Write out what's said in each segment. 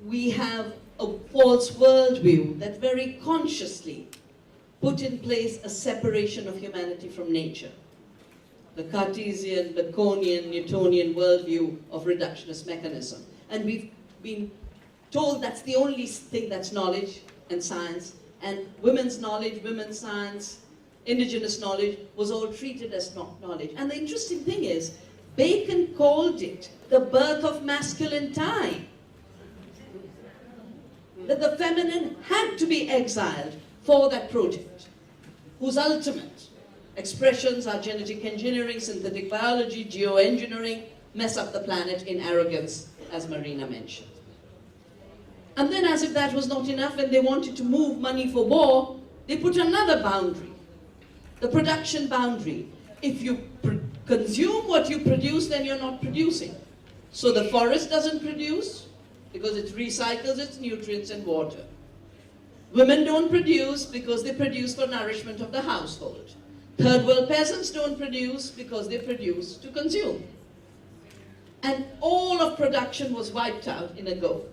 we have a false worldview that very consciously put in place a separation of humanity from nature. The Cartesian, Baconian, Newtonian worldview of reductionist mechanism. And we've been told that's the only thing that's knowledge and science, and women's knowledge, women's science, indigenous knowledge was all treated as not knowledge. And the interesting thing is, Bacon called it the birth of masculine time. That the feminine had to be exiled for that project, whose ultimate expressions are genetic engineering, synthetic biology, geoengineering, mess up the planet in arrogance, as Marina mentioned. And then, as if that was not enough, when they wanted to move money for war, they put another boundary, the production boundary. If you consume what you produce, then you're not producing. So the forest doesn't produce, because it recycles its nutrients and water. Women don't produce because they produce for nourishment of the household. Third world peasants don't produce because they produce to consume. And all of production was wiped out in a go.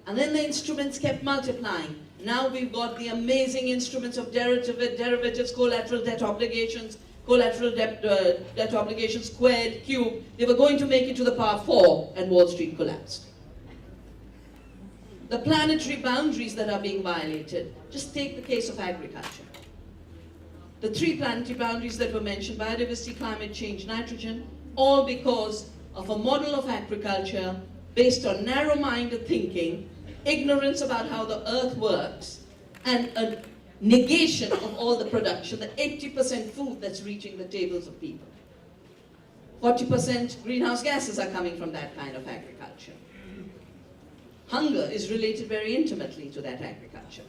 And then the instruments kept multiplying. Now we've got the amazing instruments of derivatives, collateral debt obligations, debt obligations squared, cubed. They were going to make it to the power 4 and Wall Street collapsed. The planetary boundaries that are being violated, just take the case of agriculture. The 3 planetary boundaries that were mentioned, biodiversity, climate change, nitrogen, all because of a model of agriculture based on narrow-minded thinking, ignorance about how the earth works, and a negation of all the production, the 80% food that's reaching the tables of people. 40% greenhouse gases are coming from that kind of agriculture. Hunger is related very intimately to that agriculture.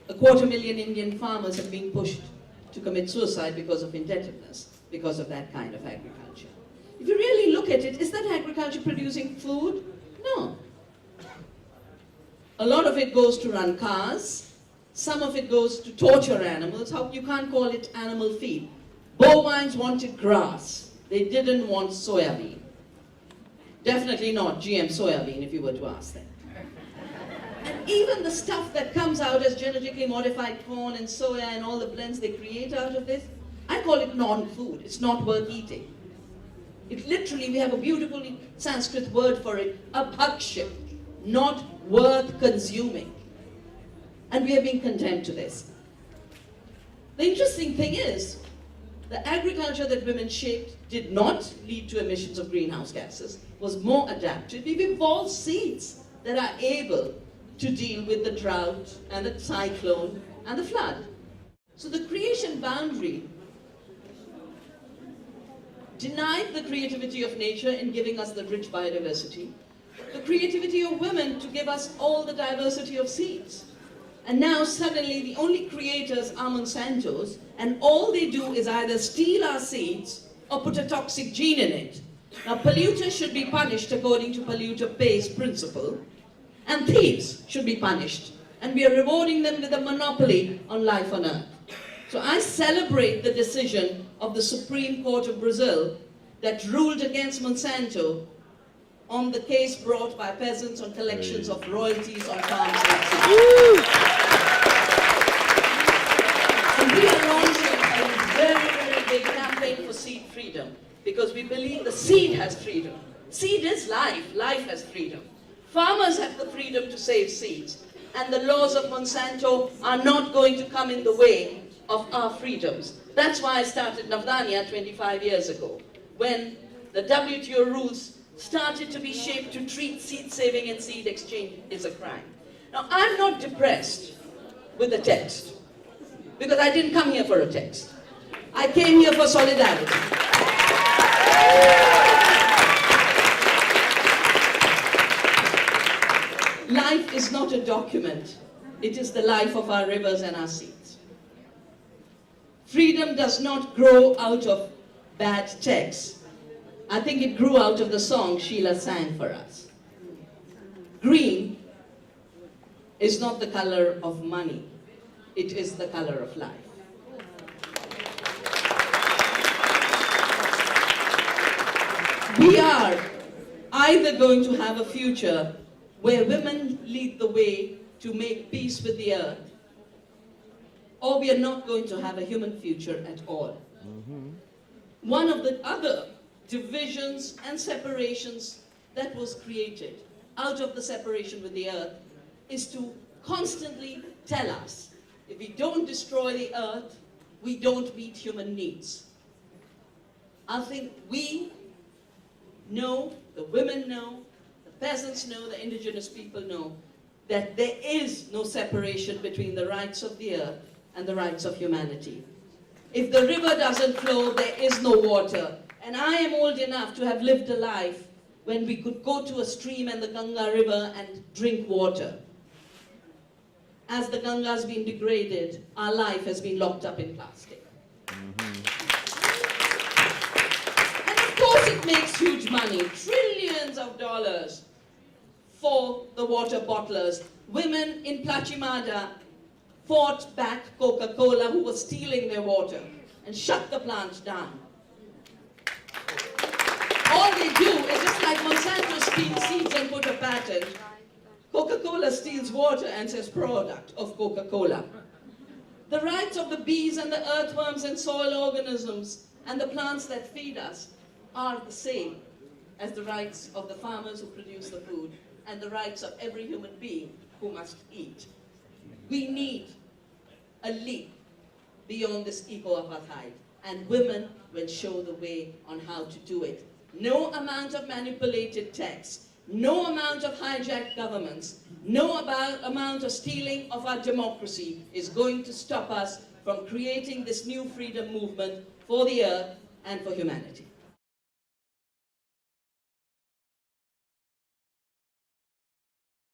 250,000 Indian farmers have been pushed to commit suicide because of indebtedness, because of that kind of agriculture. If you really look at it, is that agriculture producing food? No. A lot of it goes to run cars. Some of it goes to torture animals. You can't call it animal feed. Bovines wanted grass. They didn't want soya bean. Definitely not GM soya bean, if you were to ask them. And even the stuff that comes out as genetically modified corn and soya and all the blends they create out of this, I call it non-food. It's not worth eating. It literally, we have a beautiful Sanskrit word for it, abhakshya, not worth consuming. And we are being condemned to this. The interesting thing is, the agriculture that women shaped did not lead to emissions of greenhouse gases, was more adapted. We've evolved seeds that are able to deal with the drought and the cyclone and the flood. So the creation boundary denied the creativity of nature in giving us the rich biodiversity, the creativity of women to give us all the diversity of seeds. And now suddenly the only creators are Monsantos, and all they do is either steal our seeds or put a toxic gene in it. Now polluters should be punished according to polluter pays principle, and thieves should be punished. And we are rewarding them with a monopoly on life on earth. So I celebrate the decision of the Supreme Court of Brazil that ruled against Monsanto on the case brought by peasants on collections of royalties on farms. And we are launching a very, very big campaign for seed freedom, because we believe the seed has freedom. Seed is life. Life has freedom. Farmers have the freedom to save seeds, and the laws of Monsanto are not going to come in the way of our freedoms. That's why I started Navdanya 25 years ago, when the WTO rules started to be shaped to treat seed saving and seed exchange as a crime. Now, I'm not depressed with the text, because I didn't come here for a text. I came here for solidarity. Life is not a document. It is the life of our rivers and our seas. Freedom does not grow out of bad text. I think it grew out of the song Sheila sang for us. Green is not the color of money. It is the color of life. We are either going to have a future where women lead the way to make peace with the earth, or we are not going to have a human future at all. One of the other divisions and separations that was created out of the separation with the earth is to constantly tell us, if we don't destroy the earth, we don't meet human needs. I think we know, the women know, the peasants know, the indigenous people know, that there is no separation between the rights of the earth and the rights of humanity. If the river doesn't flow, there is no water. And I am old enough to have lived a life when we could go to a stream and the Ganga River and drink water. As the Ganga has been degraded, our life has been locked up in plastic. And of course it makes huge money, trillions of dollars for the water bottlers. Women in Plachimada fought back Coca-Cola, who was stealing their water, and shut the plant down. All they do is just like Monsanto steals seeds and put a patent. Coca-Cola steals water and says product of Coca-Cola. The rights of the bees and the earthworms and soil organisms and the plants that feed us are the same as the rights of the farmers who produce the food and the rights of every human being who must eat. We need a leap beyond this eco-apartheid, and women will show the way on how to do it. No amount of manipulated text, no amount of hijacked governments, no amount of stealing of our democracy is going to stop us from creating this new freedom movement for the earth and for humanity.